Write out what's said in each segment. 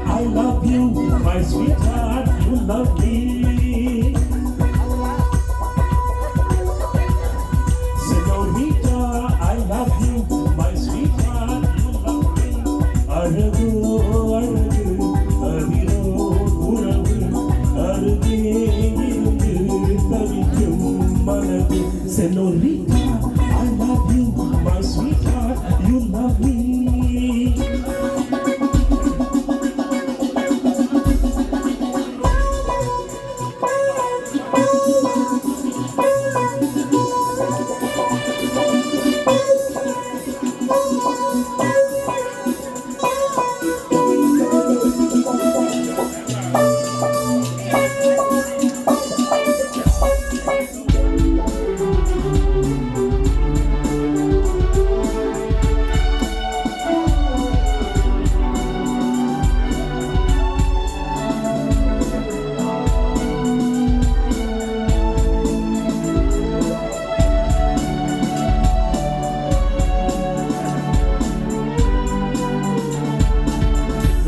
I love you, my sweetheart, you love me. Senorita, I love you, my sweetheart, you love me. அழகு அழகு அதிரோ உறவு அருகே இருந்து தவிக்கும் மனது. Senorita, I love you, my sweetheart, you love me.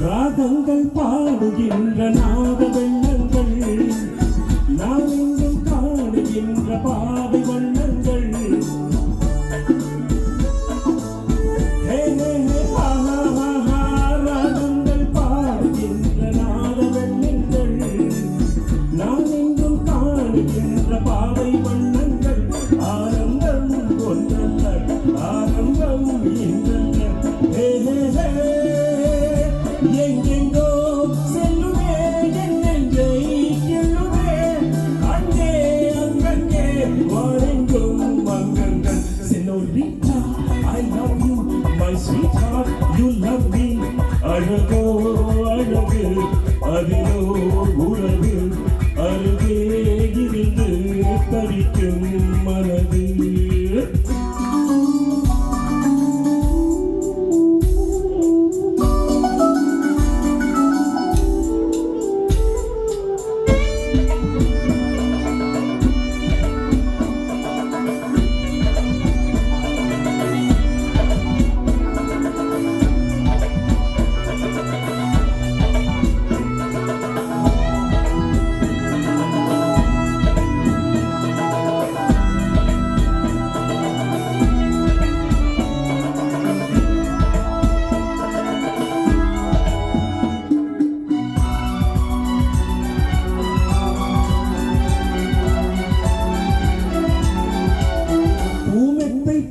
ராகங்கள் பாடுகின்ற நாத வெள்ளங்கள், நான் எங்கும் காணுகின்ற பாவை வண்ணங்கள். ராகங்கள் பாடுகின்ற நாத வெள்ளங்கள், நான் எங்கும் காணுகின்ற பாவை வண்ணங்கள். ஆரம்பம் ஒன்றல்ல, ஆரம்பம் இன்றல்ல. எங்கெங்கோ செல்லுவே என் நெஞ்சை கிள்ளுவே, அங்கே அங்கங்கே வாழெங்கும் அங்கங்கள். Senorita, I love you, my sweetheart, you love me. அழகோ அழகு அதிலோ உறவு அருகே இருந்து தவிக்கும் மனது.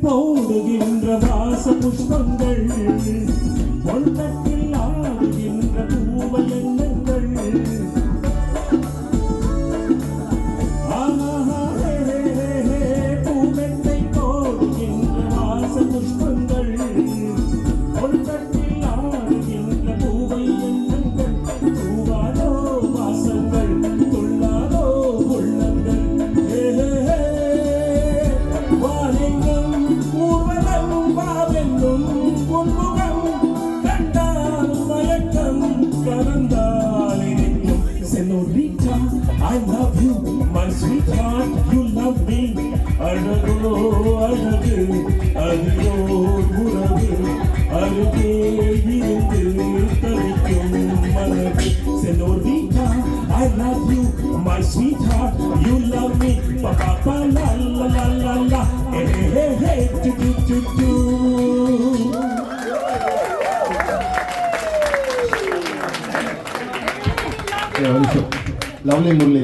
போடுகின்ற வாச புஷ்பங்கள், பொன்னத்தில் ஆடுகின்ற பூவ எண்ணங்கள். பூமெத்தை போடுகின்ற வாச புஷ்பங்கள், பொன்னத்தில் ஆடுகின்ற பூவை எண்ணங்கள். பூவாதோ வாசங்கள், துள்ளாதோ உள்ளங்கள். வானெங்கும் ஊர்வலம் பாவென்னும் பொன்முகம் கண்டால் மயக்கம் கலந்தால் இனிக்கும். Senorita, I love you, my sweetheart, you love me. அழகோ அழகு அதிலோ உறவு அருகே இருந்து தவிக்கும் மனது. Senorita, I love you, my sweetheart, you love me. Pa pa pa la la la la la, hey hey hey, do do do do. Lovely Murli.